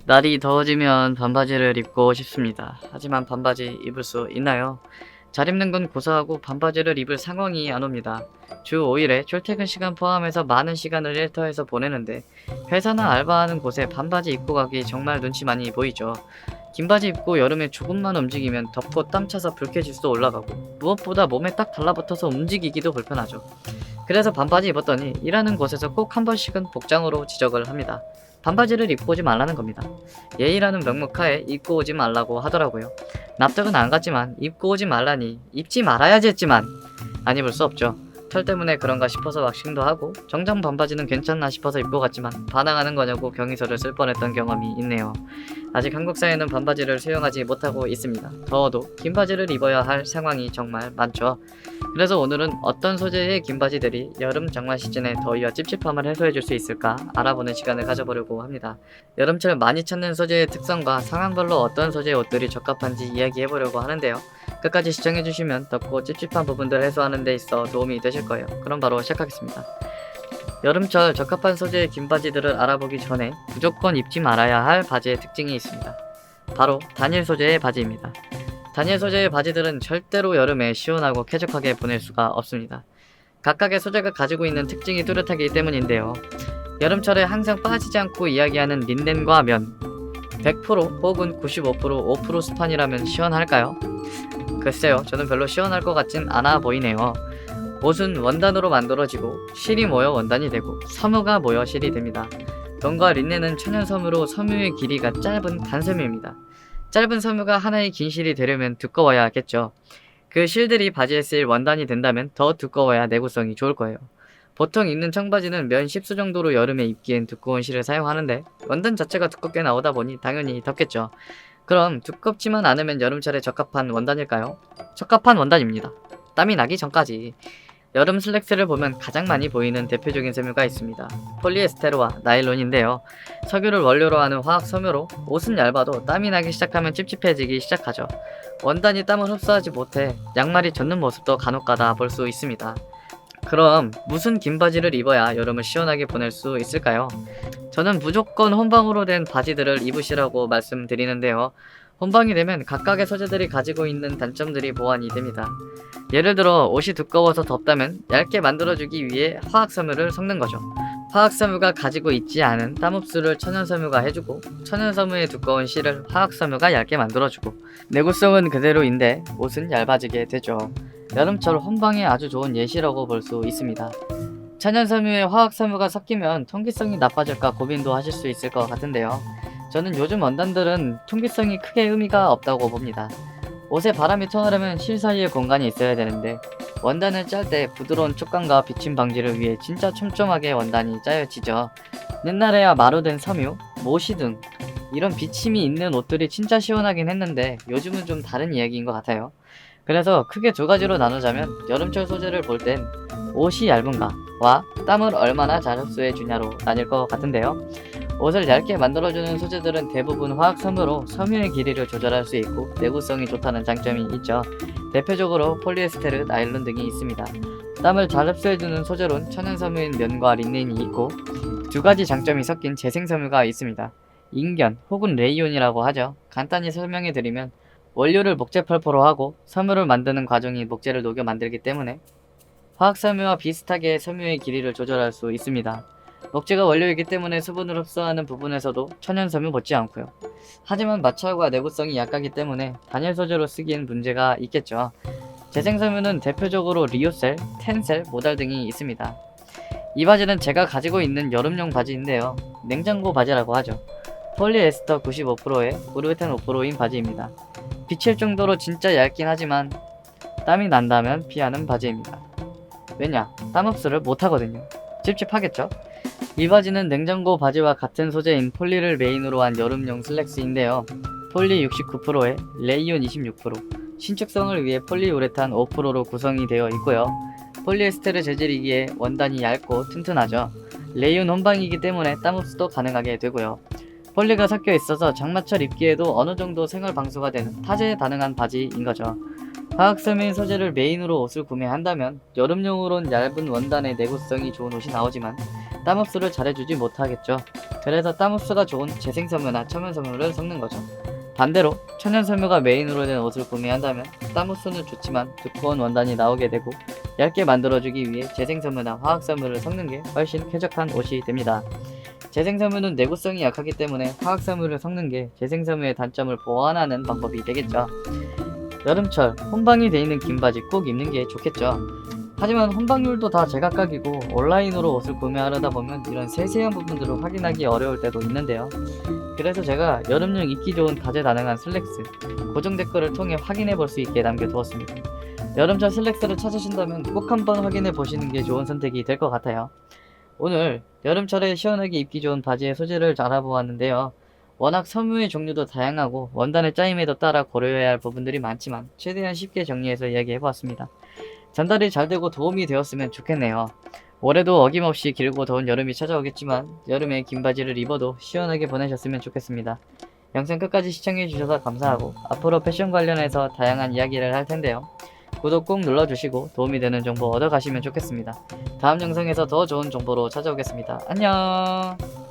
날이 더워지면 반바지를 입고 싶습니다. 하지만 반바지 입을 수 있나요? 잘 입는 건 고사하고 반바지를 입을 상황이 안 옵니다. 주 5일에 출퇴근 시간 포함해서 많은 시간을 일터에서 보내는데 회사나 알바하는 곳에 반바지 입고 가기 정말 눈치 많이 보이죠. 긴 바지 입고 여름에 조금만 움직이면 덥고 땀 차서 불쾌지수도 올라가고 무엇보다 몸에 딱 달라붙어서 움직이기도 불편하죠. 그래서 반바지 입었더니 일하는 곳에서 꼭 한 번씩은 복장으로 지적을 합니다. 반바지를 입고 오지 말라는 겁니다. 예의라는 명목하에 입고 오지 말라고 하더라고요. 납득은 안 갔지만 입고 오지 말라니 입지 말아야지 했지만 안 입을 수 없죠. 털 때문에 그런가 싶어서 왁싱도 하고 정장 반바지는 괜찮나 싶어서 입고 갔지만 반항하는 거냐고 경위서를 쓸 뻔했던 경험이 있네요. 아직 한국 사회는 반바지를 수용하지 못하고 있습니다. 더워도 긴 바지를 입어야 할 상황이 정말 많죠. 그래서 오늘은 어떤 소재의 긴 바지들이 여름 장마 시즌의 더위와 찝찝함을 해소해줄 수 있을까 알아보는 시간을 가져보려고 합니다. 여름철 많이 찾는 소재의 특성과 상황별로 어떤 소재의 옷들이 적합한지 이야기해보려고 하는데요. 끝까지 시청해주시면 덥고 찝찝한 부분들 해소하는 데 있어 도움이 되실 거예요. 그럼 바로 시작하겠습니다. 여름철 적합한 소재의 긴 바지들을 알아보기 전에 무조건 입지 말아야 할 바지의 특징이 있습니다. 바로 단일 소재의 바지입니다. 단일 소재의 바지들은 절대로 여름에 시원하고 쾌적하게 보낼 수가 없습니다. 각각의 소재가 가지고 있는 특징이 뚜렷하기 때문인데요. 여름철에 항상 빠지지 않고 이야기하는 린넨과 면 100% 혹은 95% 5% 스판이라면 시원할까요? 글쎄요, 저는 별로 시원할 것 같진 않아 보이네요. 옷은 원단으로 만들어지고 실이 모여 원단이 되고 섬유가 모여 실이 됩니다. 면과 린넨은 천연 섬유로 섬유의 길이가 짧은 간섬유입니다. 짧은 섬유가 하나의 긴 실이 되려면 두꺼워야 하겠죠. 그 실들이 바지에 쓰일 원단이 된다면 더 두꺼워야 내구성이 좋을 거예요. 보통 입는 청바지는 면 10수 정도로 여름에 입기엔 두꺼운 실을 사용하는데 원단 자체가 두껍게 나오다 보니 당연히 덥겠죠. 그럼 두껍지만 않으면 여름철에 적합한 원단일까요? 적합한 원단입니다. 땀이 나기 전까지. 여름 슬랙스를 보면 가장 많이 보이는 대표적인 섬유가 있습니다. 폴리에스테르와 나일론인데요. 석유를 원료로 하는 화학 섬유로 옷은 얇아도 땀이 나기 시작하면 찝찝해지기 시작하죠. 원단이 땀을 흡수하지 못해 양말이 젖는 모습도 간혹가다 볼 수 있습니다. 그럼 무슨 긴 바지를 입어야 여름을 시원하게 보낼 수 있을까요? 저는 무조건 혼방으로 된 바지들을 입으시라고 말씀드리는데요. 혼방이 되면 각각의 소재들이 가지고 있는 단점들이 보완이 됩니다. 예를 들어 옷이 두꺼워서 덥다면 얇게 만들어주기 위해 화학섬유를 섞는 거죠. 화학섬유가 가지고 있지 않은 땀 흡수를 천연섬유가 해주고 천연섬유의 두꺼운 실을 화학섬유가 얇게 만들어주고 내구성은 그대로인데 옷은 얇아지게 되죠. 여름철 혼방에 아주 좋은 예시라고 볼 수 있습니다. 천연섬유에 화학섬유가 섞이면 통기성이 나빠질까 고민도 하실 수 있을 것 같은데요. 저는 요즘 원단들은 통기성이 크게 의미가 없다고 봅니다. 옷에 바람이 통하려면 실 사이에 공간이 있어야 되는데 원단을 짤 때 부드러운 촉감과 비침 방지를 위해 진짜 촘촘하게 원단이 짜여지죠. 옛날에야 마루된 섬유, 모시 등 이런 비침이 있는 옷들이 진짜 시원하긴 했는데 요즘은 좀 다른 이야기인 것 같아요. 그래서 크게 두 가지로 나누자면 여름철 소재를 볼 땐 옷이 얇은가와 땀을 얼마나 잘 흡수해 주냐로 나뉠 것 같은데요. 옷을 얇게 만들어주는 소재들은 대부분 화학섬유로 섬유의 길이를 조절할 수 있고 내구성이 좋다는 장점이 있죠. 대표적으로 폴리에스테르, 나일론 등이 있습니다. 땀을 잘 흡수해주는 소재로는 천연섬유인 면과 린넨이 있고 두 가지 장점이 섞인 재생섬유가 있습니다. 인견 혹은 레이온이라고 하죠. 간단히 설명해드리면 원료를 목재 펄포로 하고 섬유를 만드는 과정이 목재를 녹여 만들기 때문에 화학섬유와 비슷하게 섬유의 길이를 조절할 수 있습니다. 목재가 원료이기 때문에 수분을 흡수하는 부분에서도 천연섬유 못지않고요. 하지만 마찰과 내구성이 약하기 때문에 단일 소재로 쓰기엔 문제가 있겠죠. 재생섬유는 대표적으로 리오셀, 텐셀, 모달 등이 있습니다. 이 바지는 제가 가지고 있는 여름용 바지인데요. 냉장고 바지라고 하죠. 폴리에스터 95%에 우르탄 5%인 바지입니다. 비칠 정도로 진짜 얇긴 하지만 땀이 난다면 피하는 바지입니다. 왜냐? 땀 흡수를 못하거든요. 찝찝하겠죠? 이 바지는 냉장고 바지와 같은 소재인 폴리를 메인으로 한 여름용 슬랙스인데요. 폴리 69%에 레이온 26%, 신축성을 위해 폴리우레탄 5%로 구성이 되어 있고요. 폴리에스테르 재질이기에 원단이 얇고 튼튼하죠. 레이온 혼방이기 때문에 땀 흡수도 가능하게 되고요. 폴리가 섞여 있어서 장마철 입기에도 어느 정도 생활 방수가 되는 타제에 가능한 바지인 거죠. 화학섬유인 소재를 메인으로 옷을 구매한다면 여름용으론 얇은 원단의 내구성이 좋은 옷이 나오지만 땀 흡수를 잘해주지 못하겠죠. 그래서 땀 흡수가 좋은 재생섬유나 천연섬유를 섞는 거죠. 반대로 천연섬유가 메인으로 된 옷을 구매한다면 땀 흡수는 좋지만 두꺼운 원단이 나오게 되고 얇게 만들어주기 위해 재생섬유나 화학섬유를 섞는 게 훨씬 쾌적한 옷이 됩니다. 재생섬유는 내구성이 약하기 때문에 화학섬유를 섞는 게 재생섬유의 단점을 보완하는 방법이 되겠죠. 여름철 혼방이 돼 있는 긴 바지 꼭 입는 게 좋겠죠. 하지만 혼방률도 다 제각각이고 온라인으로 옷을 구매하려다 보면 이런 세세한 부분들을 확인하기 어려울 때도 있는데요. 그래서 제가 여름용 입기 좋은 다재다능한 슬랙스 고정 댓글을 통해 확인해 볼 수 있게 남겨두었습니다. 여름철 슬랙스를 찾으신다면 꼭 한번 확인해 보시는 게 좋은 선택이 될 것 같아요. 오늘 여름철에 시원하게 입기 좋은 바지의 소재를 알아보았는데요. 워낙 섬유의 종류도 다양하고 원단의 짜임에도 따라 고려해야 할 부분들이 많지만 최대한 쉽게 정리해서 이야기해보았습니다. 전달이 잘 되고 도움이 되었으면 좋겠네요. 올해도 어김없이 길고 더운 여름이 찾아오겠지만 여름에 긴 바지를 입어도 시원하게 보내셨으면 좋겠습니다. 영상 끝까지 시청해주셔서 감사하고 앞으로 패션 관련해서 다양한 이야기를 할 텐데요. 구독 꼭 눌러주시고 도움이 되는 정보 얻어가시면 좋겠습니다. 다음 영상에서 더 좋은 정보로 찾아오겠습니다. 안녕.